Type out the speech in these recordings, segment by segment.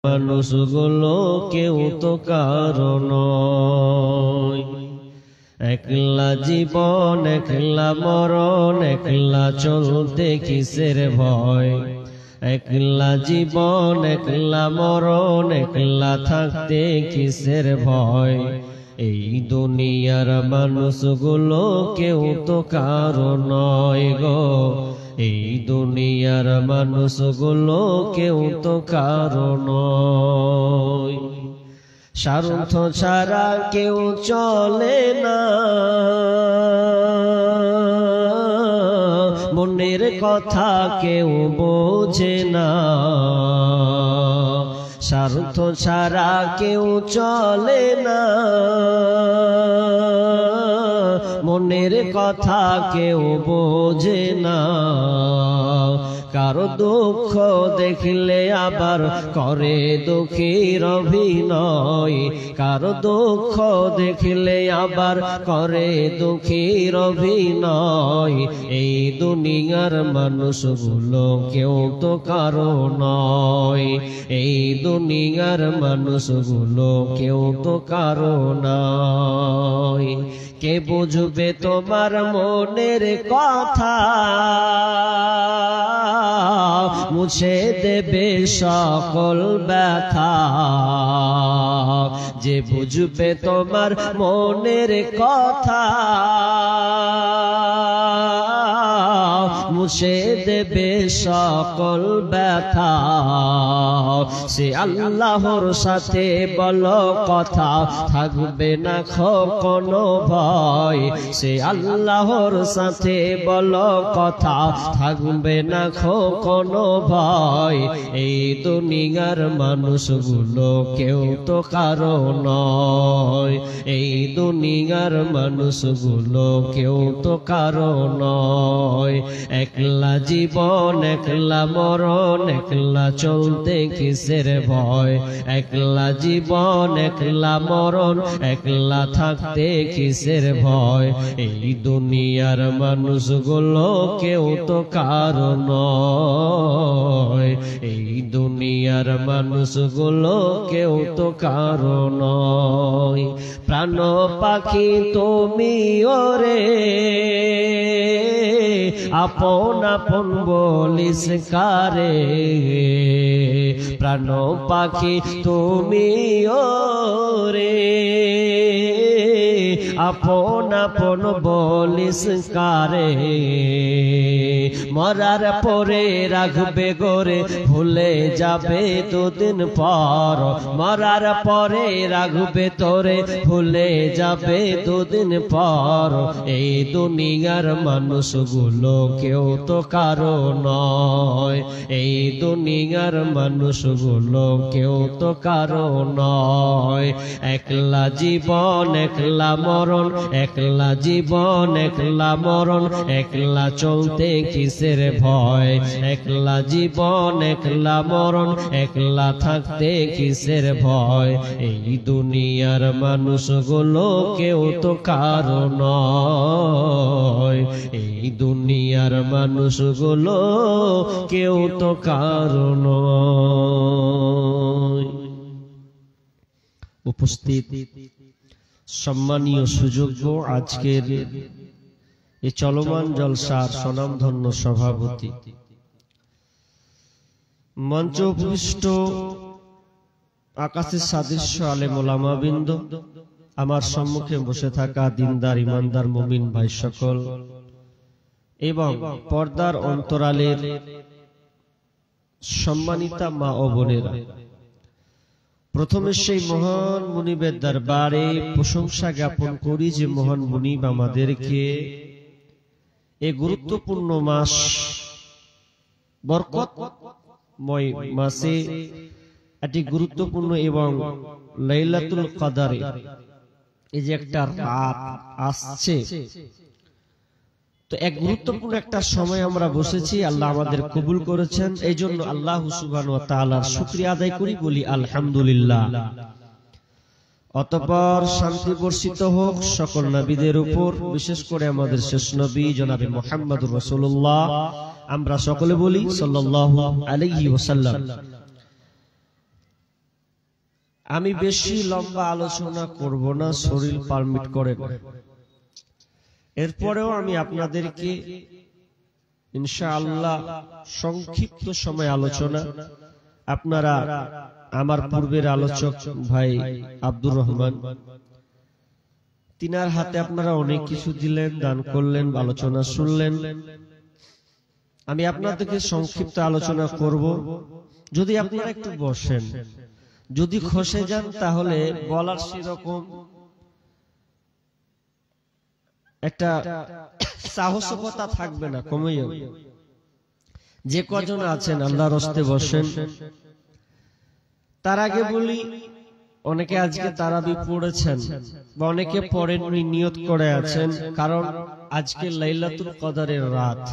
মানুষগুলো কেউ তো কারো নয়। একলা জীবন একলা মরণ, একলা চলতে কিসের ভয়। একলা জীবন একলা মরণ, একলা থাকতে কিসের ভয়। এই দুনিয়ার মানুষগুলো কেউ তো কারো নয় গো। এই দুনিয়ার মানুষগুলো কেউ তো কারো নয়। স্বার্থ ছাড়া কেউ চলে না, মনের কথা কেউ বোঝে না। স্বার্থ ছাড়া কেউ চলে না, মনের কথা কেউ বোঝে না। কারো দুঃখ দেখলে আবার করে দুঃখীর অভিনয়। কারো দুঃখ দেখলে আবার করে দুঃখীর অভিনয়। এই দুনিয়ার মানুষগুলো কেউ তো কারো নয়। এই দুনিয়ার মানুষগুলো কেউ তো কারো নয়। কে বুঝবে তোমার মনের কথা, মুছে দেবে সকল ব্যথা। যে বুঝবে তোমার মনের কথা, মুছে দেবে সকল ব্যথা। সে আল্লাহর সাথে বলো কথা, থাকবে না কোনো ভয়। সে আল্লাহর সাথে বলো কথা, থাকবে না কোনো ভয়। এই দুনিয়ার মানুষগুলো কেউ তো কারো নয়। এই দুনিয়ার মানুষগুলো কেউ তো কারো নয়। একলা জীবন একলা মরণ, একলা চলতে কিসের ভয়। একলা জীবন একলা মরণ, একলা থাকতে কিসের ভয়। এই দুনিয়ার মানুষগুলো কেউ তো কারো নয়। এই দুনিয়ার মানুষগুলো কেউ তো কারো নয়। প্রাণ পাখি তুমি ওরে, আপন আপন বলিস কারে। প্রাণ পাখি তুমি ওরে, আপন আপন বলিস কারে। মরার পরে রাখবে গোরে, ভুলে যাবে দুদিন পর। মরার পরে রাখবে তোরে, ভুলে যাবে দুদিন পর। এই দুনিয়ার মানুষগুলো কেউ তো কারো নয়। এই দুনিয়ার মানুষগুলো কেউ তো কারো নয়। একলা জীবন একলা মরণ, একলা জীবন একলা মরণ, একলা চলতে কিসের ভয়। একলা জীবন একলা মরণ, একলা থাকতে কিসের ভয়। এই দুনিয়ার মানুষগুলো কেউ তো কারো নয়। এই দুনিয়ার মানুষগুলো কেউ তো কারো নয়। উপস্থিত সম্মানীয় সুযোগ্য আজকের এই চলমান জলসার স্বনামধন্য সভাপতি, মঞ্চ উপবিষ্ট আকাশের সাদৃশ্য আলেম ওলামাবৃন্দ, আমার সম্মুখে বসে থাকা দিনদার ইমানদার মুমিন ভাই সকল, এবং পর্দার অন্তরালের সম্মানিতা মা ও বোনেরা, প্রথমে সেই মহান মুনিবের দরবারে প্রশংসা জ্ঞাপন করি যে মহান মুনিব আমাদেরকে এই গুরুত্বপূর্ণ মাস, বরকতময় মাসে একটি গুরুত্বপূর্ণ এবং লাইলাতুল কদরে এই যে একটা রাত আসছে, তো এক গুরুত্বপূর্ণ একটা সময় আমরা বসেছি, আল্লাহ আমাদের কবুল করেছেন। এই জন্য আল্লাহ সুবহানাহু ওয়া তাআলার শুকরিয়া আদায় করি, বলি আলহামদুলিল্লাহ। অতঃপর শান্তি বর্ষিত হোক সকল নবীদের উপর, বিশেষ করে আমাদের শেষ নবী জনাবে মুহাম্মদুর রাসূলুল্লাহ, আমরা সকলে বলি সাল্লাল্লাহু আলাইহি ওয়াসাল্লাম। আমি বেশি লম্বা আলোচনা করব না, শরীর পারমিট করে না। এরপরেও আমি আপনাদেরকে ইনশাআল্লাহ সংক্ষিপ্ত সময় আলোচনা, আপনারা আমার পূর্বের আলোচক ভাই আব্দুর রহমান, তিনার হাতে আপনারা অনেক কিছু দিলেন, দান করলেন, আলোচনা শুনলেন। আমি আপনাদেরকে সংক্ষিপ্ত আলোচনা করব। যদি আপনারা একটু বসেন, যদি খসে যান তাহলে বলার সেরকম একটা সাহসিকতা থাকবে না, কমে যাবে। যে কজন আছেন আল্লাহর রাস্তে বসেন। তার আগে বলি, অনেকে আজকে তারাবি পড়েছেন বা অনেকে পড়েননি, নিয়ত করে আছেন, কারণ আজকে লাইলাতুল কদরের রাত।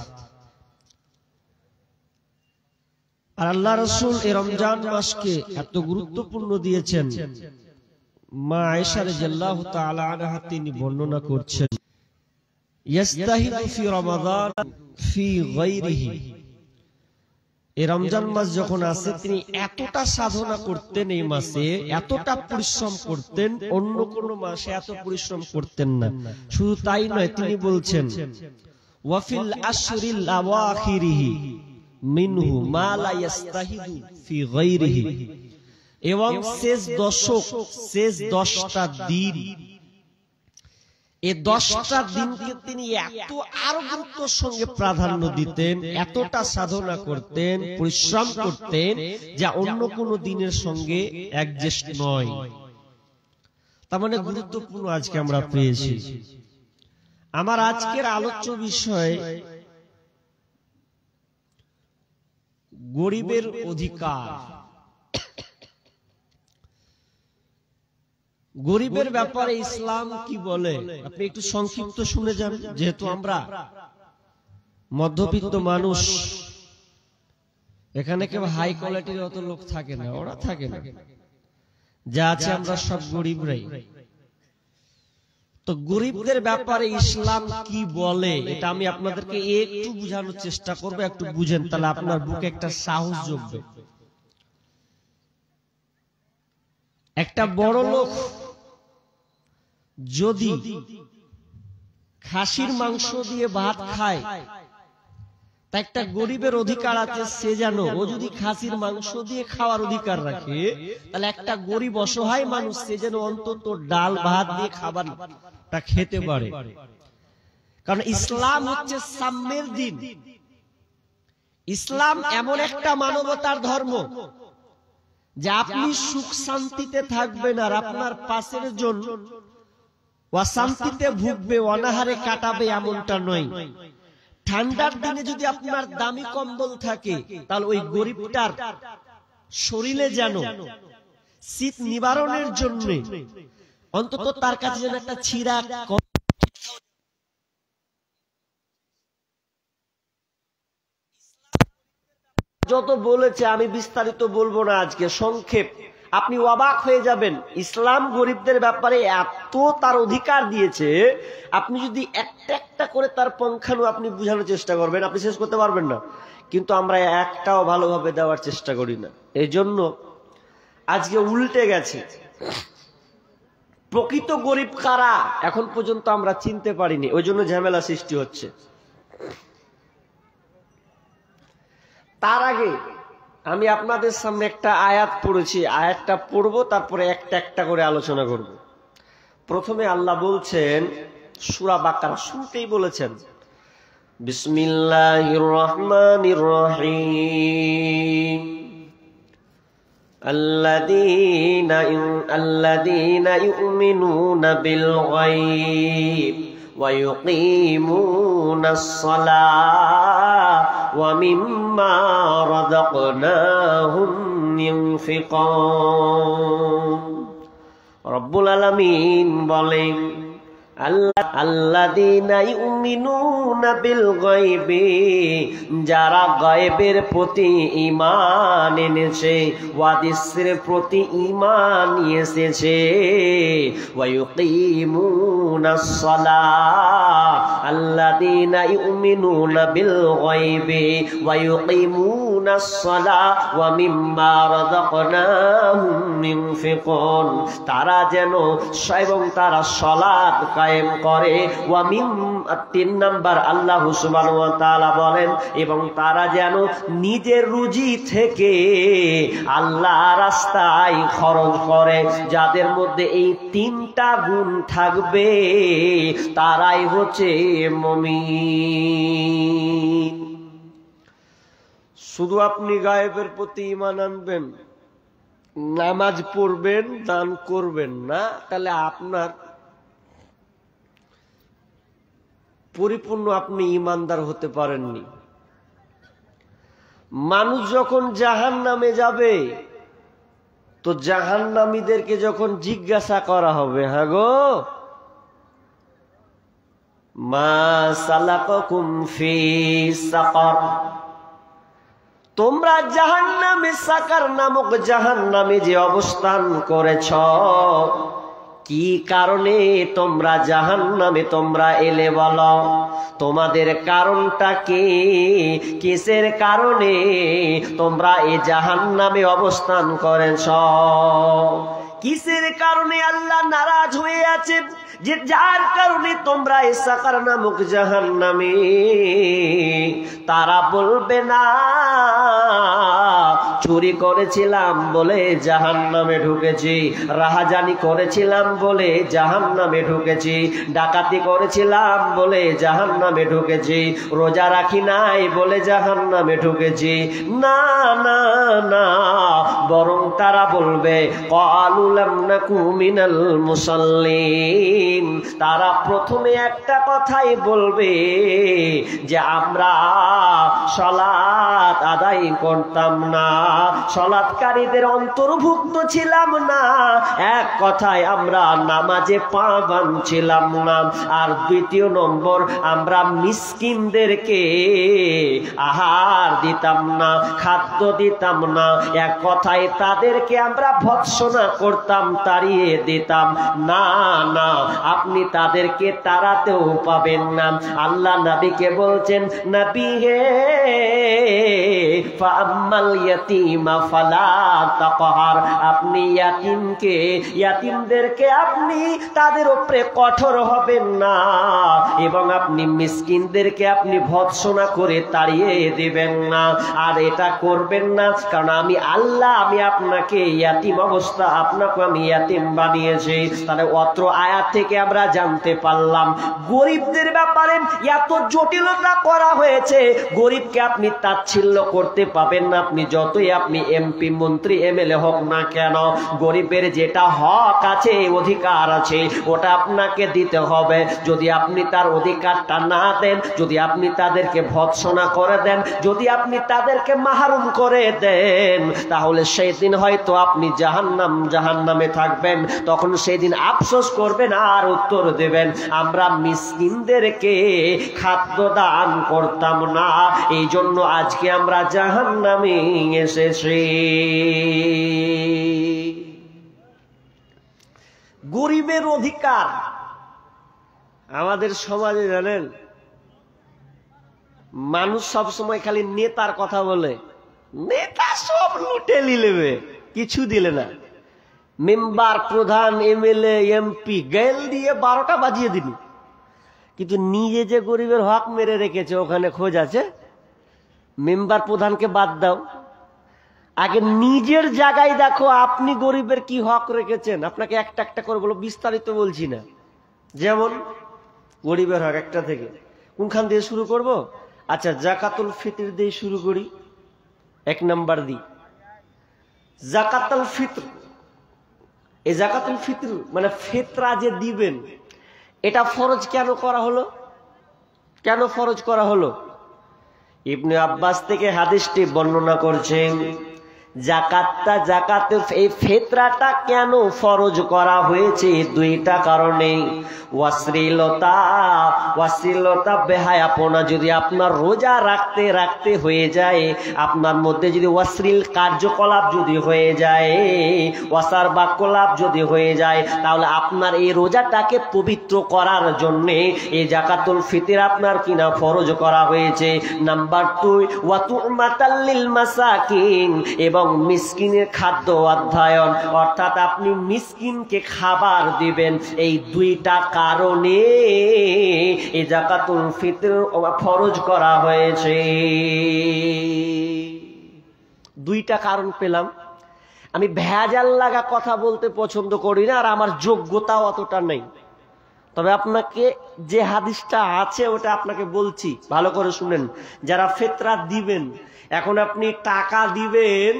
আর আল্লাহ রাসূল এই রমজান মাসকে এত গুরুত্বপূর্ণ দিয়েছেন। মা আয়েশা রাদিয়াল্লাহু তাআলা আনহা তিনি বর্ণনা করছেন, ইস্তাহিদু ফি রমাদান ফি গায়রিহি। এই রমজান মাস যখন আসে তিনি এতটা সাধনা করতেন, এই মাসে এতটা পরিশ্রম করতেন, অন্য কোন মাসে এত পরিশ্রম করতেন না। শুধু তাই নয়, তিনি বলছেন ওয়া ফিল আশরিল আওয়াখিরিহি মিনহু মা লা ইস্তাহিদু ফি গায়রিহি। এবং শেষ দশক, শেষ 10টা দিন, এই 10টা দিনকে তিনি এত আরো গুরুত্বের সঙ্গে প্রাধান্য দিতেন, এতটা সাধনা করতেন, পরিশ্রম করতেন, যা অন্য কোন দিনের সঙ্গে অ্যাডজাস্ট নয়। তার মানে গুরুত্বপূর্ণ আজকে আমরা পেয়েছি। আমার আজকের আলোচ্য বিষয় গরিবের অধিকার। গরিবের ব্যাপারে ইসলাম কি বলে আপনি একটু সংক্ষিপ্ত শুনে যান। যেহেতু আমরা মধ্যবিত্ত মানুষ, এখানে কেউ হাই কোয়ালিটির অত লোক থাকে না, ওরা থাকে না, যা আছে আমরা সব গরিবরাই। তো গরিবদের ব্যাপারে ইসলাম কি বলে এটা আমি আপনাদেরকে একটু বোঝানোর চেষ্টা করব। একটু বুঝেন, তাহলে আপনার বুকে একটা সাহস জমবে। একটা বড় লোক যদি খাসির মাংস দিয়ে ভাত খায়, তা একটা গরিবের অধিকার আছে, সে যেন ও যদি খাসির মাংস দিয়ে খাওয়ার অধিকার রাখে, তাহলে একটা গরিব অসহায় মানুষ সে যেন অন্তত ডাল ভাত দিয়ে খাবারটা খেতে পারে। কারণ ইসলাম হচ্ছে সাম্যের দিন। ইসলাম এমন একটা মানবতার ধর্ম যে আপনি সুখ শান্তিতে থাকবেন আর আপনার পাশের জন অশান্তিতে ভুগবে, অনাহারে কাটাবে, এমনটা নয়। ঠান্ডার দিনে যদি আপনার দামি কম্বল থাকে, তাহলে ওই গরিবটার শরীরে যেন শীত নিবারণের জন্য অন্তত তার কাছে যেন একটা ছিঁড়া যত বলেছে, আমি বিস্তারিত বলবো না আজকে, সংক্ষেপ। আপনি অবাক হয়ে যাবেন, ইসলাম গরিবদের ব্যাপারে এত তার অধিকার দিয়েছে। আপনি যদি একটা একটা করে তার পঙ্খানু আপনি বুঝানোর চেষ্টা করবেন, আপনি শেষ করতে পারবেন না। কিন্তু আমরা একটাও ভালোভাবে দেওয়ার চেষ্টা করি না। এই জন্য আজকে উল্টে গেছে। প্রকৃত গরিব কারা এখন পর্যন্ত আমরা চিনতে পারিনি, ওই জন্য ঝামেলা সৃষ্টি হচ্ছে। তার আগে আমি আপনাদের সামনে একটা আয়াত পড়েছি, আয়াতটা পড়বো, তারপরে একটা একটা করে আলোচনা করব। প্রথমে আল্লাহ বলছেন, সূরা বাকারা শুরুতেই বলেছেন, বিসমিল্লাহির রহমানির রহিম, আল্লাযীনা ইউমিনুনা বিল গায়ব ওয়া ইউকিমুনাস সালাহ ওয়া মিম্মা রাযাকনাহুম ইউনফিকুন। রব্বুল আলামিন বলেন, আল্লাযীনা ইউমিনুনা বিল গায়বি, যারা গায়বের প্রতি ঈমান এনেছে, ওয়াদিসের প্রতি ঈমান এসেছে, ওয়া ইউকিমুনাস সালাহ, আল্লাযীনা ইউমিনুনা বিল গায়বি ওয়া ইউকিমুনাস সালাহ ওয়া মিম্মা রাযাকনাহুম ইউনফিকুন, তারা যেন এবং তারা সালাত কায়েম করে। ওয়া মিম 3 নাম্বার আল্লাহ সুবহানাহু ওয়া তাআলা বলেন এবং তারা যেন নিজের রুজি থেকে আল্লাহ রাস্তায় খরচ করে। যাদের মধ্যে এই 3টা গুণ থাকবে তারাই হচ্ছে মুমিন। শুধু আপনি গায়েবের প্রতি ঈমান আনবেন, নামাজ পড়বেন, দান করবেন না, তাহলে আপনার পরিপূর্ণ আপনি ঈমানদার হতে পারেননি। মানুষ যখন জাহান্নামে যাবে তো জাহান্নামীদেরকে যখন জিজ্ঞাসা করা হবে, হ্যাঁ গো মা সালাকাকুম ফি সাকার, তোমরা জাহান্নামে, সাকার নামক জাহান্নামে যে অবস্থান করেছ, কি কারণে তোমরা জাহান্নামে তোমরা এলে বলো? তোমাদের কারণটা কি? কিসের কারণে তোমরা এই জাহান্নামে অবস্থান করেছ? কিসের কারণে আল্লাহ নারাজ হয়ে আছেন যে যার কারণে তোমরা এই সাকার নামক জাহান্নামে? তারা বলবে না চুরি করেছিলাম বলে জাহান্নামে ঢুকেছি, রাহাজানি করেছিলাম বলে জাহান্নামে ঢুকেছি, ডাকাতি করেছিলাম বলে জাহান্নামে ঢুকেছি, রোজা রাখি নাই বলে জাহান্নামে ঢুকেছি। না না না, বরং তারা বলবে ক্বালু লাম নাকু মিনাল মুসাল্লিন, তারা প্রথমে একটা কথাই বলবে যে আমরা সালাত আদায় করতাম না, সালাতকারীদের অন্তর্ভুক্ত ছিলাম না, এক কথায় আমরা নামাজে পা বাঁধছিলাম না। আর দ্বিতীয় নম্বর, আমরা মিসকিনদেরকে আহার দিতাম না, খাদ্য দিতাম না, এক কথায় তাদেরকে আমরা ভৎসনা করতাম, তাড়িয়ে দিতাম। না না, আপনি তাদেরকে তাড়াতেও পাবেন না। আল্লাহ নবীকে বলছেন, নবী হে ফাআম্মাল ইয়াতীমা ফালা তাকহার, আপনি ইয়াতীমকে, ইয়াতীমদেরকে আপনি তাদের উপরে কঠোর হবেন না এবং আপনি মিসকিনদেরকে আপনি ভৎসনা করে তাড়িয়ে দিবেন না। আর এটা করবেন না কারণ আমি আল্লাহ, আমি আপনাকে ইয়াতীম অবস্থা, আপনাকে আমি ইয়াতীম বানিয়েছি। তাহলে অত্র আয়াত থেকে আমরা জানতে পারলাম গরিবদের ব্যাপারে এত জটিলতা করা হয়েছে। গরিবকে আপনি তাচ্ছিল্য করতে পাবেন না, আপনি যতই আপনি এমপি মন্ত্রী এমএলএ হোক না কেন, গরিবের যেটা হক আছে, অধিকার আছে, ওটা আপনাকে দিতে হবে। যদি আপনি তার অধিকারটা না দেন, যদি আপনি তাদেরকে ভৎসনা করে দেন, যদি আপনি তাদেরকে মাহরুম করে দেন, তাহলে সেই দিন হয়তো আপনি জাহান্নামে থাকবেন। তখন সেই দিন আফসোস করবেন আর উত্তর দেবেন আমরা মিসকিনদেরকে খাদ্য দান করতাম না, এই জন্য আজকে আমরা জাহান্নামে এসেছি। গরিবের অধিকার আমাদের সমাজে জানেন, মানুষ সব সময় খালি নেতার কথা বলে, নেতা সব লুটে নিলেবে, কিছু দিলে না। মেম্বার, প্রধান, এমএলএ, এমপি গেল দিয়ে 12টা বাজিয়ে দিল, কিন্তু নিজে যে গরিবের হক মেরে রেখেছে ওখানে খোঁজ আছে? মেম্বার প্রধানকে বাদ দাও, আগে নিজের জায়গায় দেখো আপনি গরিবের কি হক রেখেছেন। আপনাকে একটা একটা করে বলো, বিস্তারিত বলছি না। যেমন গরিবের হক একটা থেকে কোনখান দিয়ে শুরু করব? আচ্ছা, জাকাতুল ফিতর দিয়ে শুরু করি। 1 নাম্বার দিই জাকাতুল ফিতর। এই জাকাতুল ফিতর মানে ফিতরা যে দিবেন, এটা ফরজ কেন করা হলো? কেন ফরজ করা হলো? ইবনে আব্বাস থেকে হাদিসটি বর্ণনা করছেন, জাকাতের এই ফিতরাটা কেন ফরজ করা হয়েছে? 2টা কারণে। ওয়াসিলতা বেহায়াপনা যদি আপনার রোজা রাখতে রাখতে হয়ে যায়, আপনার মধ্যে যদি অশ্লীল কার্যকলাপ যদি হয়ে যায়, ওয়াসার বাক্যলাপ যদি হয়ে যায়, তাহলে আপনার এই রোজাটাকে পবিত্র করার জন্য এই জাকাতুল ফিতর আপনার কিনা ফরজ করা হয়েছে। নাম্বার 2, ওয়াতুমাতাল লিল মাসাকিন, এবং এবং মিসকিনের খাদ্য অধ্যয়ন, অর্থাৎ আপনি মিসকিনকে খাবার দিবেন। এই দুইটা কারণে এই যাকাতুল ফিতর ফরজ করা হয়েছে। দুইটা কারণ পেলাম। আমি ভেজাল লাগা কথা বলতে পছন্দ করি না, আর আমার যোগ্যতাও অতটা নেই। তবে আপনাকে যে হাদিসটা আছে ওটা আপনাকে বলছি, ভালো করে শুনেন। যারা ফিতরা দিবেন, এখন আপনি টাকা দিবেন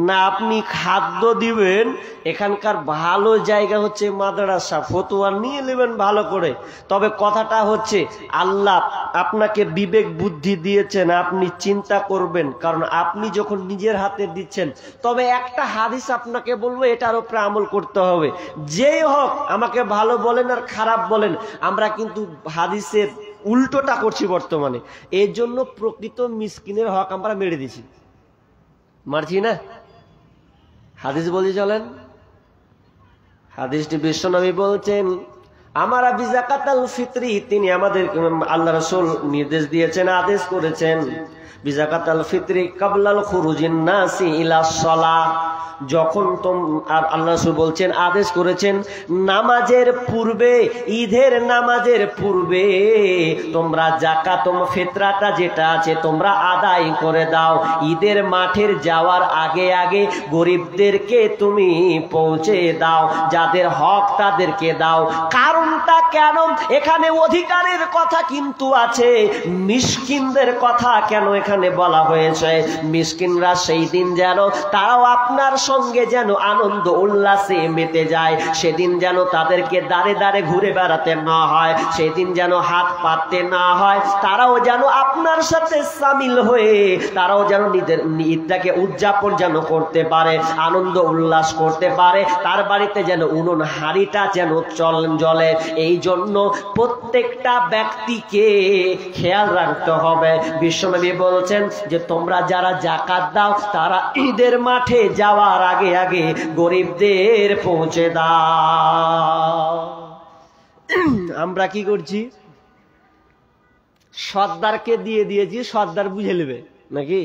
না আপনি খাদ্য দিবেন, এখানকার ভালো জায়গা হচ্ছে মাদ্রাসা। ফতোয়া নিয়ে নেবেন ভালো করে। তবে কথাটা হচ্ছে, আল্লাহ আপনাকে বিবেক বুদ্ধি দিয়েছেন, আপনি চিন্তা করবেন, কারণ আপনি যখন নিজের হাতে দিচ্ছেন। তবে একটা হাদিস আপনাকে বলবো, এটার উপরে আমল করতে হবে। যেই হোক, আমাকে ভালো বলেন আর খারাপ বলেন, আমরা কিন্তু হাদিসের উল্টোটা করছি বর্তমানে। এর জন্য প্রকৃত মিসকিনের হক আমরা মেরে দিছি। মারছি না? হাদিস বলি চলেন। হাদিসটি বিশ্বনবী বলছেন, আমার আবি যাকাতুল ফিতরি, তিনি আমাদের আল্লাহ রাসূল নির্দেশ দিয়েছেন, আদেশ করেছেন, বিযাকাতুল ফিতরি ক্বাবলাল খুরুজিন নাসি ইলা সালাহ। যখন আল্লাহ রাসূল বলছেন, আদেশ করেছেন, নামাজের পূর্বে, ঈদের নামাজের পূর্বে তোমরা যাকাত ফিতরাটা যেটা আছে তোমরা আদায় করে দাও। ঈদের মাঠের যাওয়ার আগে আগে গরিবদেরকে তুমি পৌঁছে দাও, যাদের হক তাদেরকে দাও। কারণটা কেন? এখানে অধিকারের কথা কিন্তু আছে, মিসকিনদের কথা কেন এখানে বলা হয়েছে? মিসকিনরা সেই দিন যেন তারাও আপনার সঙ্গে যেন আনন্দ উল্লাসে মেতে যায়, সেদিন যেন তাদেরকে দাঁড়ে দাঁড়ে ঘুরে বেড়াতে না হয়, সেদিন যেন হাত পাততে না হয়, তারাও যেন আপনার সাথে সামিল হয়ে তারাও যেন নিজের ঈদটাকে উদযাপন যেন করতে পারে, আনন্দ উল্লাস করতে পারে, তার বাড়িতে যেন উনুন হাঁড়িটা যেন জ্বলে। এই জন্য প্রত্যেকটা ব্যক্তিকে খেয়াল রাখতে হবে। বিশ্বনবী বলছেন যে তোমরা যারা যাকাত দাও তারা ঈদের মাঠে যাওয়ার আগে আগে গরিবদের পৌঁছে দাও। আমরা কি করছি? সর্দারকে দিয়ে দিয়েছি, সর্দার বুঝে নেবে নাকি?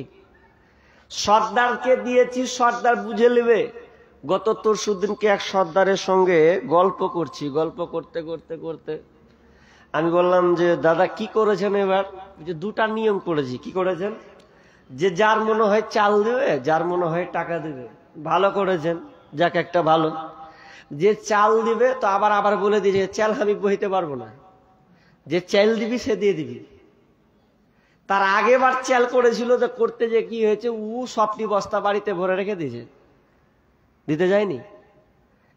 সর্দারকে দিয়েছি, সর্দার বুঝে নেবে। গত তরশুদিনকে এক সর্দারের সঙ্গে গল্প করছি, গল্প করতে করতে করতে আমি বললাম যে দাদা কি করেছেন এবার? যে দুটা নিয়ম করেছি। কি করেছেন? যে যার মনে হয় চাল দেবে, যার মনে হয় টাকা দেবে। ভালো করেছেন, যাক একটা ভালো। যে চাল দিবে তো আবার আবার বলে দিয়েছে চাল আমি বইতে পারবো না, যে চাল দিবি সে দিয়ে দিবি। তার আগেবার চাল করেছিল, তো করতে যে কি হয়েছে, সবটি বস্তা বাড়িতে ভরে রেখে দিয়েছে, দিতে যায়নি।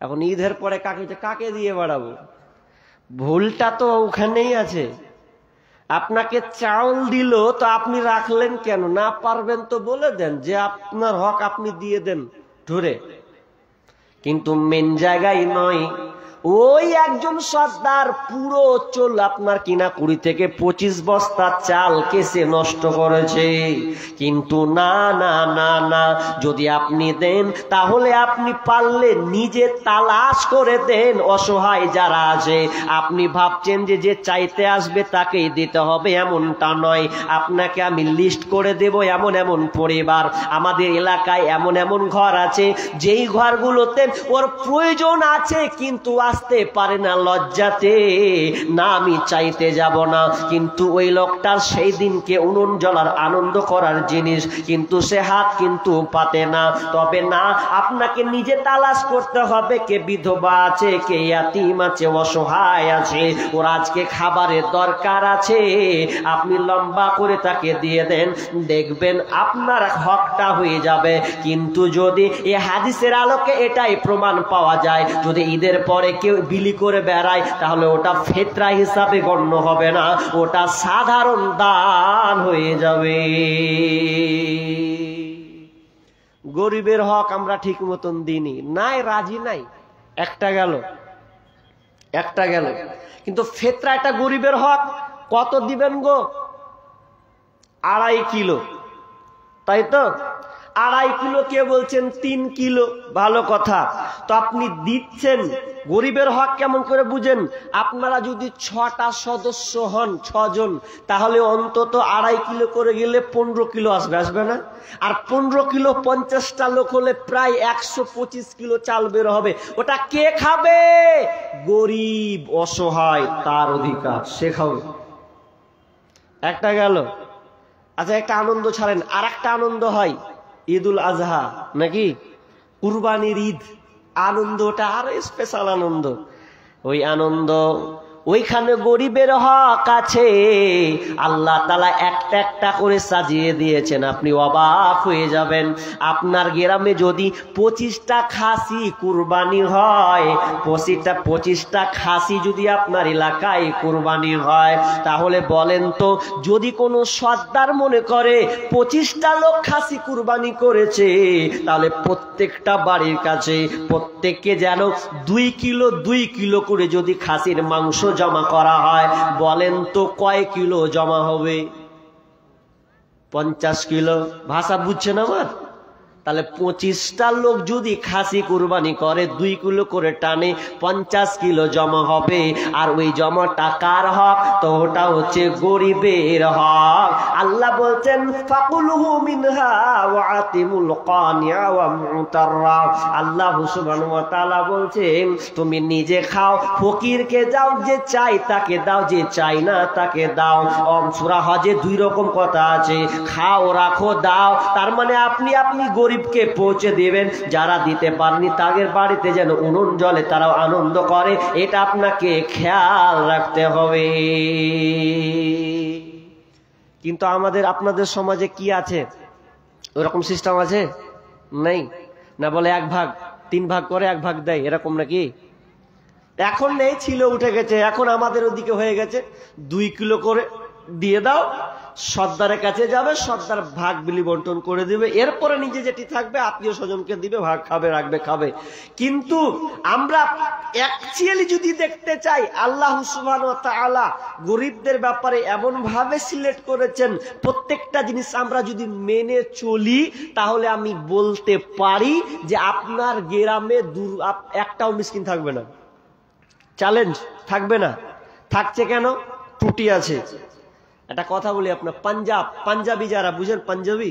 এখন ঈদের পরে কাকে দিয়ে বাড়াবো? ভুলটা তো ওখানেই আছে। আপনাকে চাউল দিল তো আপনি রাখলেন কেন? না পারবেন তো বলে দেন যে আপনার হক আপনি দিয়ে দেন ধরে, কিন্তু মেন জায়গায় নয়। ওই একজন সর্দার পুরো চোল আপনার কিনা 20 থেকে 25 বস্তা চাল কেসে নষ্ট করেছে। কিন্তু না না না না, যদি আপনি দেন তাহলে আপনি পারলে নিজে তালাশ করে দেন অসহায় যারা আছে। আপনি ভাবছেন যে যে চাইতে আসবে তাকেই দিতে হবে, এমনটা নয়। আপনাকে আমি লিস্ট করে দেব এমন এমন পরিবার, আমাদের এলাকায় এমন এমন ঘর আছে যেই ঘরগুলোতে ওর প্রয়োজন আছে কিন্তু আসতে পারে না লজ্জাতে, না আমি চাইতে যাব না, কিন্তু ওই লোকটার সেই দিনকে উনুন জ্বলার আনন্দ করার জিনিস, কিন্তু সে হাত কিন্তু পাতে না। তবে না, আপনাকে নিজে তালাশ করতে হবে কে বিধবা আছে, কে ইয়াতিম আছে, অসহায় আছে, ওর আজকে খাবারের দরকার আছে। আপনি লম্বা করে তাকে দিয়ে দেন, দেখবেন আপনার হকটা হয়ে যাবে। কিন্তু যদি এই হাদিসের আলোকে এটাই প্রমাণ পাওয়া যায়, যদি ঈদের পরে কেউ বিলি করে বেড়ায় তাহলে ওটা ফিতরা হিসাবে গণ্য হবে না, ওটা সাধারণ দান হয়ে যাবে। গরিবের হক আমরা ঠিক মতন দিইনি, নাই রাজি নাই। একটা গেল, একটা গেল। কিন্তু ফিতরা এটা গরিবের হক। কত দিবেন গো? 2.5 কিলো, তাই তো? 2.5 কিলো, কে বলছেন 3 কিলো, ভালো কথা। তো আপনি দিচ্ছেন গরিবের হক কেমন করে বুঝেন? আপনারা যদি 6টা সদস্য হন, 6 জন, তাহলে অন্তত 2.5 কিলো করে গেলে 15 কিলো আসবে না? আর 15 কিলো 50টা লোক হলে প্রায় 125 কিলো চাল বের হবে। ওটা কে খাবে? গরিব অসহায়, তার অধিকার, সে খাবে। একটা গেল। আচ্ছা, একটা আনন্দ ছাড়েন, আর একটা আনন্দ হয় ঈদুল আজহা, নাকি কুরবানির ঈদ। আনন্দটা আরো স্পেশাল আনন্দ। ওই আনন্দ, ওইখানে গরিবের হক আছে, আল্লাহ তাআলা একটা একটা করে সাজিয়ে দিয়েছেন, আপনি অবাক হয়ে যাবেন। আপনার গ্রামে যদি 25টা খাসি কুরবানি হয়, 25টা খাসি যদি আপনার এলাকায় কুরবানি হয়, তাহলে বলেন তো, যদি কোনো সর্দার মনে করে 25টা লোক খাসি কুরবানি করেছে, তাহলে প্রত্যেকটা বাড়ির কাছে প্রত্যেককে যেন 2 কিলো করে যদি খাসির মাংস জমা করা হয়, বলেন তো কয় কিলো জমা হবে? 50 কিলো। ভাষা বুঝছেন আমার? তাহলে 25টা লোক যদি খাসি কুরবানি করে, 2 কিলো করে টানে, 50 কিলো জমা হবে। আর ওই জমা টাকার হক, তো ওটা হচ্ছে গরিবের হক। আল্লাহ বলছেন ফাকুলহু মিনহা ওয়া আতিমুল কানিয়া ওয়া মুতাররা। আল্লাহ সুবহানাহু ওয়া তাআলা বলছেন, তুমি নিজে খাও, ফকিরকে দাও, যে চাই তাকে দাও, যে চাই না তাকে দাও। সূরা হজে 2 রকম কথা আছে, খাও, রাখো, দাও। তার মানে আপনি গরিবকে পৌঁছে দিবেন, যারা দিতে পারেনি তাদের বাড়িতে যেন উনুন জ্বলে, তারাও আনন্দ করে, এটা আপনাকে খেয়াল রাখতে হবে। কিন্তু আপনাদের সমাজে কি আছে? ওরকম সিস্টেম আছে? নেই না? বলে 1 ভাগ 3 ভাগ করে 1 ভাগ দেয়, এরকম নাকি? এখন নেই, ছিল, উঠে গেছে। এখন আমাদের ওদিকে হয়ে গেছে 2 কিলো করে দিয়ে দাও, সর্দারের কাছে যাবে, সর্দার ভাগ বিলি বন্টন করে দিবে, এরপরে নিজে যেটি থাকবে আত্মীয় স্বজনকে দিবে, ভাগ খাবে, রাখবে, খাবে। কিন্তু আমরা অ্যাকচুয়ালি যদি দেখতে চাই, আল্লাহ সুবহানাহু ওয়া তাআলা গরিবদের ব্যাপারে এমন ভাবে সিলেক্ট করেছেন, প্রত্যেকটা জিনিস আমরা যদি মেনে চলি, তাহলে আমি বলতে পারি যে আপনার গ্রামে একটাও মিসকিন থাকবে না। চ্যালেঞ্জ, থাকবে না। থাকছে কেন? ত্রুটি আছে। একটা কথা বলি, আপনার পাঞ্জাবি যারা বুঝেন, পাঞ্জাবি,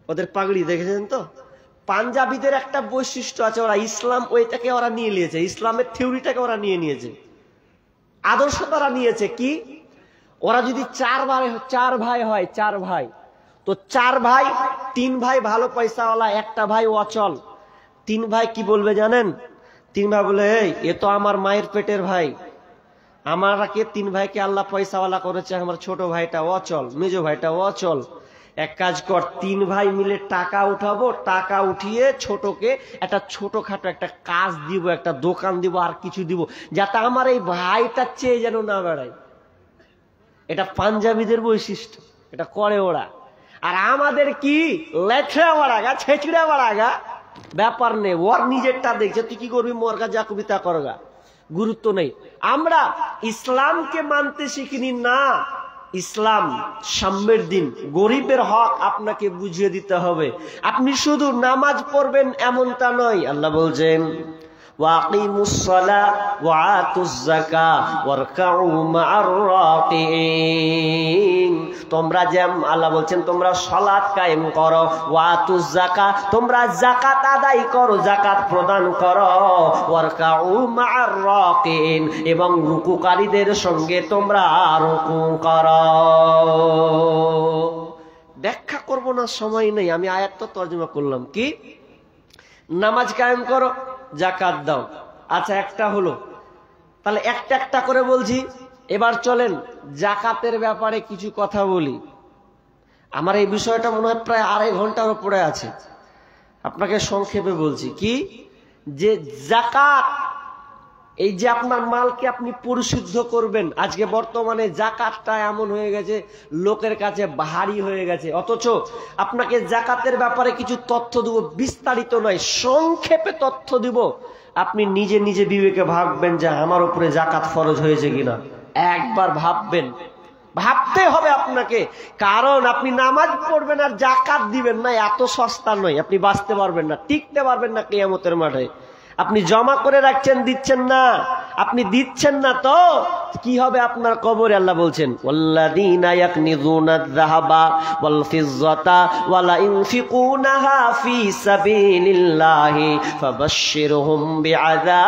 ওদের পাগড়ি দেখেছেন তো? পাঞ্জাবিদের একটা বৈশিষ্ট্য আছে, ওরা ইসলাম ওইটাকে ওরা নিয়ে নিয়েছে, ইসলামের থিওরিটাকে ওরা নিয়েছে, আদর্শ তারা নিয়েছে। কি? ওরা যদি 4 ভাই হয়, 4 ভাই, তো 4 ভাই, 3 ভাই ভালো পয়সাওয়ালা, একটা ভাই অচল। 3 ভাই কি বলবে জানেন? 3 ভাই বলে, এ তো আমার মায়ের পেটের ভাই, আমাকে 3 ভাইকে আল্লাহ পয়সাওয়ালা করেছে, আমার ছোট ভাইটা অচল, মেজো ভাইটা অচল। এক কাজ কর, 3 ভাই মিলে টাকা উঠাবো, টাকা উঠিয়ে ছোটকে একটা ছোটখাটো একটা কাজ দিব, একটা দোকান দিব, আর কিছু দিব, যাতে আমার এই ভাইটা চেয়ে যেন না বেড়ায়। এটা পাঞ্জাবিদের বৈশিষ্ট্য, এটা করে ওরা। আর আমাদের কি? লেছড়া বাড়াগা, ছেঁচড়া বাড়াগা, ব্যাপার নেই, ওর নিজেরটা দেখছে, তুই কি করবি, মোরগা যা করবি তা করগা, গুরুত্ব নেই। আমরা ইসলামকে মানতে শিখিনি না। ইসলাম সাম্যের দিন, গরিবের হক আপনাকে বুঝিয়ে দিতে হবে। আপনি শুধু নামাজ পড়বেন এমনটা নয়। আল্লাহ বলছেন, ওয়াকিমুস সালাহ ওয়া আতুজ যাকাত ওয়ারকাউ মা'আর রাকিঈন। তোমরা আল্লাহ বলছেন, তোমরা সালাত কায়েম করো, ওয়া আতুজ যাকাত, তোমরা যাকাত আদায় করো, যাকাত প্রদান করো, ওয়ারকাউ মা'আর রাকিঈন, এবং রুকুকারীদের সঙ্গে তোমরা রুকু করো। ব্যাখ্যা করব না, সময় নেই, আমি আয়াতটা তর্জমা করলাম। কি? নামাজ কায়েম করো, যাকাত দাও। আচ্ছা, একটা হলো, তাহলে একটা একটা করে বলছি। এবার চলেন যাকাতের ব্যাপারে কিছু কথা বলি। আমার এই বিষয়টা মনে হয় প্রায় 2.5 ঘন্টার উপরে আছে, আপনাকে সংক্ষেপে বলছি। কি? যে যাকাত, এই যে আপনার মালকে আপনি পরিশুদ্ধ করবেন, আজকে বর্তমানে যাকাতটা এমন হয়ে গেছে, লোকের কাছে ভারী হয়ে গেছে। অথচ আপনাকে যাকাতের ব্যাপারে কিছু তথ্য দিব, বিস্তারিত নয়, সংক্ষেপে তথ্য দিব। আপনি নিজে নিজে বিবেকে ভাববেন যে আমার উপরে যাকাত ফরজ হয়েছে কিনা। একবার ভাববেন, ভাবতে হবে আপনাকে, কারণ আপনি নামাজ পড়বেন আর যাকাত দিবেন না, এত সস্তা নয়, আপনি বাঁচতে পারবেন না, টিকতে পারবেন না কিয়ামতের মাঠে। আপনি জমা করে রাখছেন, দিচ্ছেন না, আপনি দিচ্ছেন না, তো কি হবে আপনার কবরে? আল্লাহ বলছেন ওয়াল্লাযীনা ইয়াকনিযুনায যাহাবা ওয়াল ফিজ্জাতা ওয়ালা ইউনফিকুনাহা ফী সাবিলিল্লাহি ফাবাশশিরহুম বিআযাবিন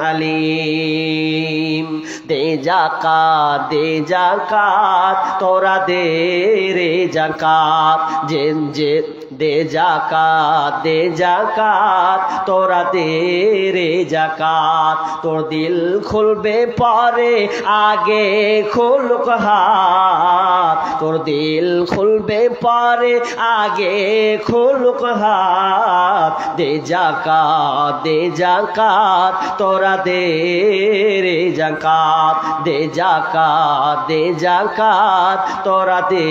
আলীম। দে যাকাত তোরা দে রে যাকাত, যে দে যাকাত তোরা দে রে যাকাত। তোর দিল খুলবে পরে আগে খুলুক হাত, তোর দিল খুলবে পরে আগে খুলুক হাত। দে যাকাত তোরা দে রে যাকাত, দে যাকাত তোরা দে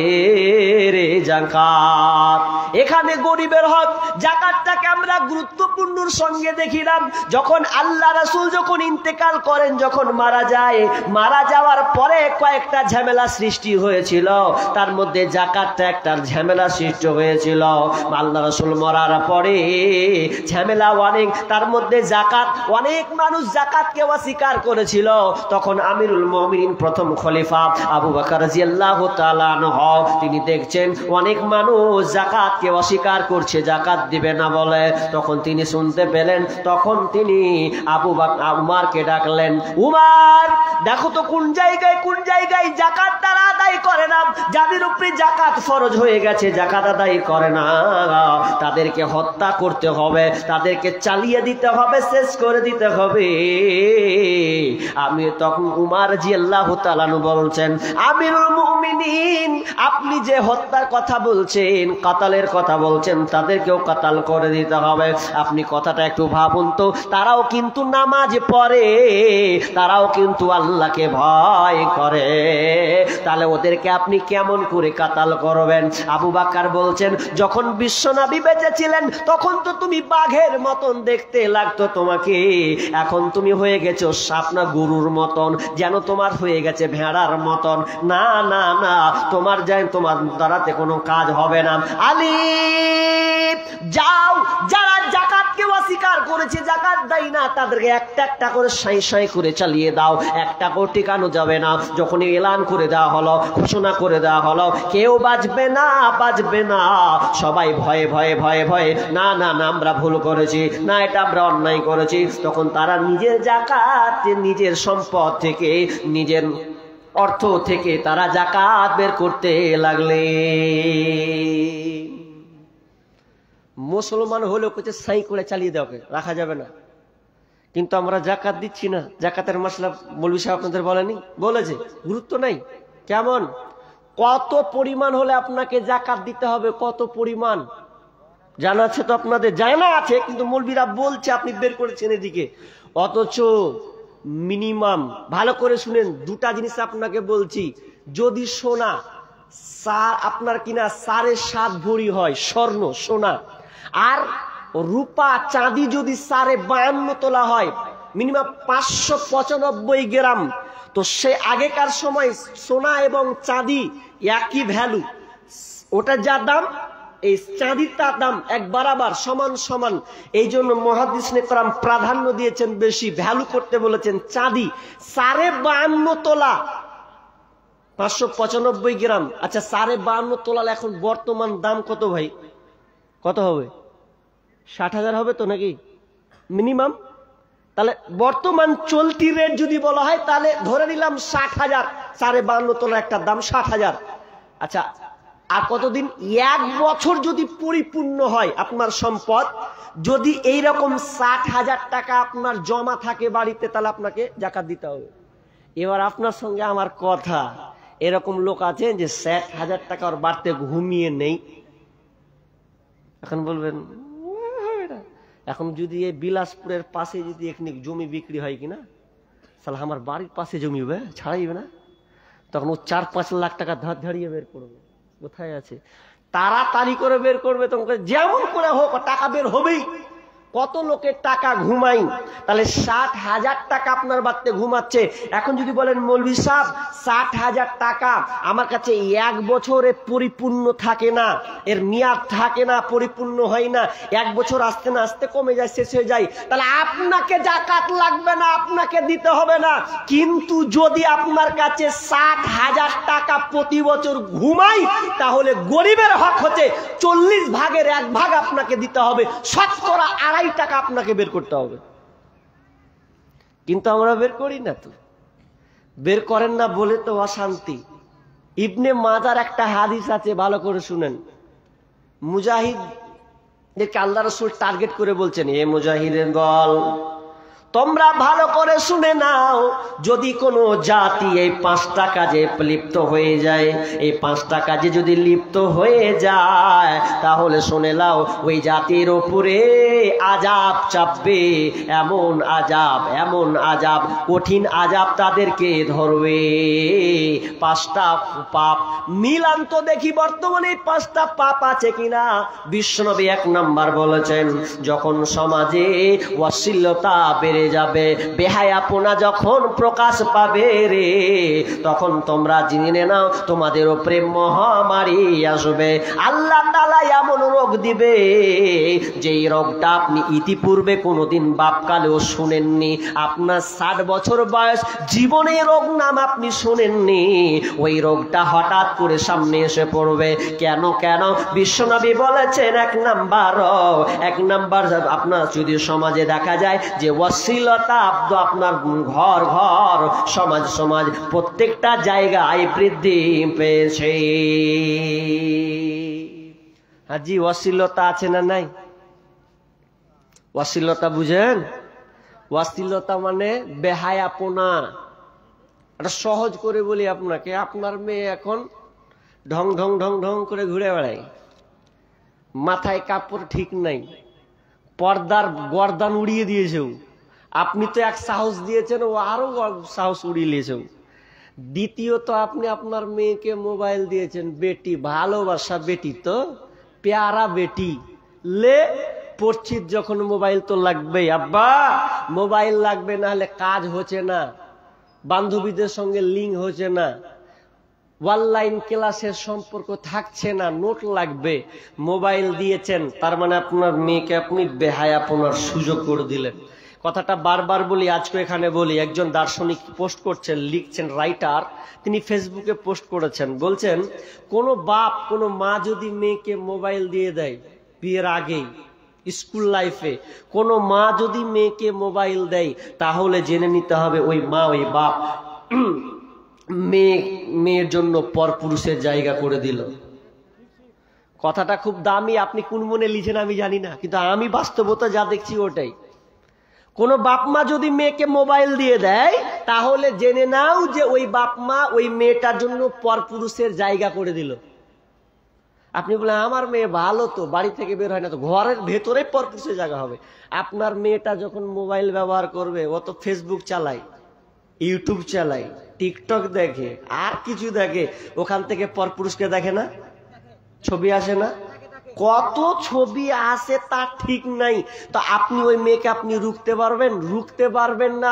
রে যাকাত। এখানে গরিবের হক যাকাতটাকে আমরা গুরুত্বপূর্ণর সঙ্গে দেখিলাম। যখন আল্লাহ রাসূল যখন ইন্তেকাল করেন, যখন মারা যায়, মারা যাওয়ার পরে কয়েকটা ঝামেলা সৃষ্টি হয়েছিল, তার মধ্যে যাকাতটা একটা ঝামেলা সৃষ্টি হয়েছিল। আল্লাহ রাসূল মরার পরে ঝামেলা অনেক, তার মধ্যে যাকাত, অনেক মানুষ যাকাতকে অস্বীকার করেছিল। তখন আমিরুল মুমিনিন প্রথম খলিফা আবু বকর রাদিয়াল্লাহু তাআলা আনহু তিনি দেখছেন অনেক মানুষ যাকাতকে অস্বীকার করছে, যাকাত দিবে না বলে। তখন তিনি শুনতে পেলেন, তখন তিনি উমারকে ডাকলেন, উমার দেখো তো কোন জায়গায় যাকাত তারা আদায় করে না, যাদের উপরে যাকাত ফরজ হয়ে গেছে যাকাত আদায় করে না, তাদেরকে হত্যা করতে হবে, তাদেরকে চালিয়ে দিতে হবে, শেষ করে দিতে হবে। আমি তখন উমার রাদিয়াল্লাহু তাআলা বলছেন, আমিরুল মুমিনিন আপনি যে হত্যার কথা বলছেন, কাতালের কথা বলছেন, তাদেরকেও কাতাল করে দিতে হবে। আপনি কথাটা একটু ভাবুন তো, তারাও কিন্তু নামাজ পড়ে, তারাও কিন্তু আল্লাহকে ভয় করে, তাহলে ওদেরকে আপনি কেমন করে কাতাল করবেন? আবু বকর বলছেন, যখন বিশ্বনবী বেঁচে ছিলেন তখন তো তুমি বাঘের মতন দেখতে লাগতো তোমাকে, এখন তুমি হয়ে গেছো সাপনা গরুর মতন, যেন তোমার হয়ে গেছে ভেড়ার মতন। না না না, তোমার দ্বারাতে কোনো কাজ হবে না। আলী যাও, যারা যাকাতকে অস্বীকার করেছে, যাকাত দেয় না, তাদেরকে একটা একটা করে সাঁই করে চালিয়ে দাও, একটা করে টিকানো যাবে না। যখন এলান করে দেওয়া হলো, ঘোষণা করে দেওয়া হলো, কেউ বাঁচবে না, সবাই ভয়ে ভয়ে ভয়ে ভয়ে, না না না আমরা ভুল করেছি, না এটা আমরা অন্যায় করেছি, তখন তারা নিজের যাকাত, নিজের সম্পদ থেকে, নিজের অর্থ থেকে তারা যাকাত বের করতে লাগলে। মুসলমান হলেও কিছু সাই করে চালিয়ে দেওয়া রাখা যাবে না, কিন্তু আমরা যাকাত দিচ্ছি না। যাকাতের মাসলা মৌলভী সাহেব আপনাদের বলেনি? বলেছে, গুরুত্ব নাই। কেমন, কত পরিমাণ হলে আপনাকে যাকাত দিতে হবে, কত পরিমাণ জানা আছে তো? আপনাদের জানা আছে, কিন্তু মৌলভীরা বলছে, আপনি বের করেছেন এদিকে। অথচ মিনিমাম, ভালো করে শুনেন, দুটা জিনিস আপনাকে বলছি। যদি সোনা আপনার কিনা 7.5 ভরি হয়, স্বর্ণ সোনা, আর রূপা চাঁদি যদি 52 তোলা হয়, মিনিমাম 595 গ্রাম, তো সে আগেকার সময় সোনা এবং চাঁদি একই ভ্যালু, ওটা যা দাম এই চাঁদির তার দাম এক বরাবর, সমান সমান। এই জন্য মুহাদ্দিসিনে কেরাম প্রাধান্য দিয়েছেন, বেশি ভ্যালু করতে বলেছেন চাঁদি। 52.5 তোলা 595 গ্রাম। আচ্ছা 52.5 তোলা এখন বর্তমান দাম কত ভাই? কত হবে? 60,000 হবে তো নাকি মিনিমাম? তাহলে বর্তমান চলতি রেট যদি বলা হয়, তাহলে ধরে নিলাম 60,000। 52.5 তোলা একটা দাম 60,000। আচ্ছা আর কতদিন? 1 বছর যদি পরিপূর্ণ হয় আপনার সম্পদ, যদি এইরকম 60,000 টাকা আপনার জমা থাকে বাড়িতে, তাহলে আপনাকে যাকাত দিতে হবে। এবার আপনার সঙ্গে আমার কথা, এরকম লোক আছে যে 60,000 টাকা ওর বাড়তে ঘুমিয়ে নেই। এখন বলবেন এখন যদি এই বিলাসপুরের পাশে যদি এখানে জমি বিক্রি হয় কিনা, তাহলে আমার বাড়ির পাশে জমি হবে, ছাড়াইবে না? তখন ও 4-5 লাখ টাকা ধার ধারিয়ে বের করবে। কোথায় আছে? তাড়াতাড়ি করে বের করবে, তোমাকে যেমন করে হোক টাকা বের হবেই। কত লোকের টাকা ঘুমাই, তাহলে 60,000 টাকা আপনার বাড়িতে ঘুমাচ্ছে। এখন যদি বলেন মৌলভী সাহেব 60,000 টাকা আমার কাছে 1 বছরে পরিপূর্ণ থাকে না, এর মেয়াদ থাকে না, পরিপূর্ণ হয় না, 1 বছর আস্তে না আস্তে কমে যায়, শেষ হয়ে যায়, তাহলে আপনাকে যাকাত লাগবে না, আপনাকে দিতে হবে না। কিন্তু যদি আপনার কাছে 60,000 টাকা প্রতি বছর ঘুমাই, তাহলে গরিবের হক হচ্ছে 40 ভাগের 1 ভাগ আপনাকে দিতে হবে, 2.5 টাকা আপনাকে বের করতে হবে। কিন্তু আমরা বের করি না, তো বের করেন না বলে তো অশান্তি। ইবনে মাজার একটা হাদিস আছে, ভালো করে শুনেন। মুজাহিদদেরকে আল্লাহ রাসূল টার্গেট করে বলছেন, এ মুজাহিদের দল, তোমরা ভালো করে শুনে নাও, যদি কোনো জাতি এই 5টা কাজে লিপ্ত হয়ে যায়, এই 5টা কাজে যদি লিপ্ত হয়ে যায়, তাহলে শুনে নাও ওই জাতির উপরে আযাব চাপবে, এমন আযাব, কঠিন আযাব তাদেরকে ধরবে। 5টা পাপ মিলান তো দেখি বর্তমানে 5টা পাপ আছে কিনা। বিশ্বনবী 1 নাম্বার বলেছেন, যখন সমাজে অশ্লীলতা বেড়ে যাবে, বেহায়াপনা যখন প্রকাশ পাবে রে, তখন তোমরা জেনে নাও তোমাদের উপরে মহামারী আসবে। আল্লাহ তাআলা এমন রোগ দিবে, যেই রোগটা আপনি ইতিপূর্বে কোনোদিন বাপকালেও শুনেননি। আপনার 60 বছর বয়স, জীবনে রোগ নাম আপনি শুনেননি, ওই রোগটা হঠাৎ করে সামনে এসে পড়বে। কেন? বিশ্বনবী বলেছেন 1 নাম্বার আপনার যদি সমাজে দেখা যায় যে অশ্লীলতা আপনার ঘর সমাজ প্রত্যেকটা জায়গায় বৃদ্ধি পেয়েছে। হাজি, অশ্লীলতা আছে না নাই? অশ্লীলতা বুঝেন? অশ্লীলতা মানে বেহায়াপনা। এটা সহজ করে বলি আপনাকে, আপনার মেয়ে এখন ঢং ঢং ঢং ঢং করে ঘুরে বেড়ায়, মাথায় কাপড় ঠিক নাই, পর্দার গর্দান উড়িয়ে দিয়েছে, আপনি তো এক সাহস দিয়েছেন, ও আরো সাহস উড়িয়ে নিয়েছে। দ্বিতীয়ত আপনি আপনার মেয়েকে মোবাইল দিয়েছেন, বেটি, ভালোবাসা বেটি, তো প্যারা বেটি, লে পড়ছি যখন মোবাইল তো লাগবেই, আব্বা মোবাইল লাগবে, না হলে কাজ হচ্ছে না, বান্ধবীদের সঙ্গে লিঙ্ক হচ্ছে না, অনলাইন ক্লাসের সম্পর্ক থাকছে না, নোট লাগবে, মোবাইল দিয়েছেন, তার মানে আপনার মেয়েকে আপনি বেহায়াপনার সুযোগ করে দিলেন। কথাটা বারবার বলি, আজকে এখানে বলি। একজন দার্শনিক পোস্ট করছেন, লিখছেন, রাইটার, তিনি ফেসবুকে পোস্ট করেছেন, বলছেন কোন বাপ কোন মা যদি মেয়েকে মোবাইল দিয়ে দেয় বিয়ের আগেই, স্কুল লাইফে কোন মা যদি মেয়েকে মোবাইল দেয়, তাহলে জেনে নিতে হবে ওই মা ওই বাপ মেয়ের জন্য পরপুরুষের জায়গা করে দিল। কথাটা খুব দামি, আপনি কোন মনে লিখেন আমি জানি না, কিন্তু আমি বাস্তবতা যা দেখছি ওটাই। কোন বাপ মা যদি মেয়েকে মোবাইল দিয়ে দেয়, তাহলে জেনে নাও যে ওই বাপ মা ওই মেয়েটার জন্য পরপুরুষের জায়গা করে দিল। আপনি বলেন আমার মেয়ে ভালো, তো বাড়ি থেকে বের হয় না, তো ঘরের ভেতরে পরপুরুষের জায়গা হবে। আপনার মেয়েটা যখন মোবাইল ব্যবহার করবে, ও তো ফেসবুক চালায়, ইউটিউব চালায়, টিকটক দেখে, আর কিছু দেখে, ওখান থেকে পরপুরুষকে দেখে না, ছবি আসে না, কত ছবি আসে তার ঠিক নাই। তো আপনি ওই মেয়েকে আপনি রুখতে পারবেন না,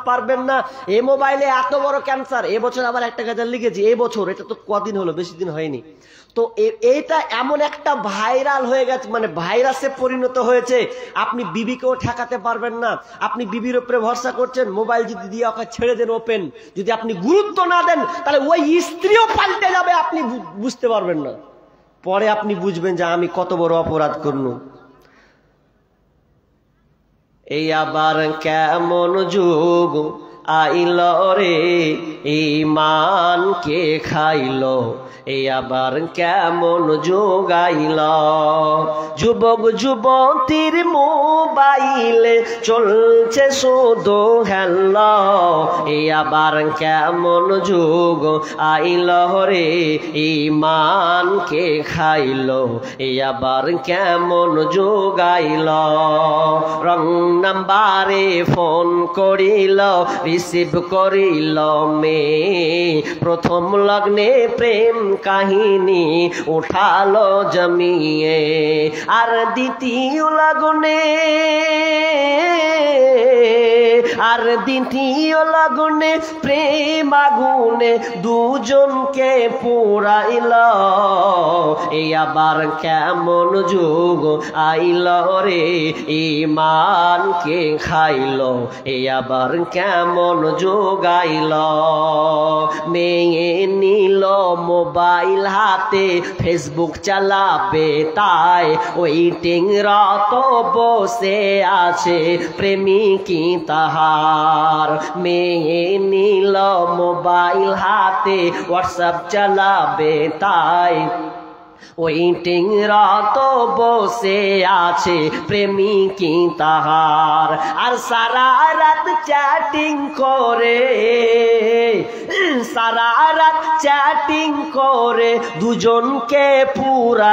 পারবেন না। এই মোবাইলে এত বড় ক্যান্সার, এবছর আবার একটা গাছ লিখেছি, এবছর, এটা তো কদিন হলো, বেশি দিন হয়নি। তো এইটা এমন একটা ভাইরাল হয়ে গেছে, মানে ভাইরাসে পরিণত হয়েছে, আপনি বিবিকেও ঠেকাতে পারবেন না। আপনি বিবির উপরে ভরসা করছেন, মোবাইল যদি দিয়ে ওকে ছেড়ে দেন ওপেন, যদি আপনি গুরুত্ব না দেন, তাহলে ওই স্ত্রীও পাল্টে যাবে, আপনি বুঝতে পারবেন না। পরে আপনি বুঝবেন যে আমি কত বড় অপরাধ করলাম। এই আবার কেমন যুগ আইল রে, ঈমান কে খাইল, এই আবার কেমন যুগ আইল। যুবক যুবতীর মোবাইলে চলছে শুধু হেল্লা, এই আবার কেমন যুগ আইল রে, ঈমান কে খাইল, এই আবার কেমন যুগ আইল। রং নাম্বারে ফোন করিল রিসিভ করিল মেয়ে প্রথম লগ্নে প্রেম কাহিনী উঠালো জমিয়ে আর দ্বিতীয় লগনে প্রেম আগুনে দুজনকে পুরাইল এই আবার কেমন যুগ আইল রে ইমানকে খাইল এই আবার কেমন যুগ আইল মেয়ে নিল মোবাইল হাতে ফেসবুক চালাবে তাই ওয়েটিং রত বসে আছে প্রেমিকী তাহার মেয়ে নিল মোবাইল হাতে হোয়াটসঅ্যাপ চালাবে তাই ওয়েটিং রত বসে আছে প্রেমিকী তাহার আর সারা রাত চ্যাটিং করে দুজনকে পুরা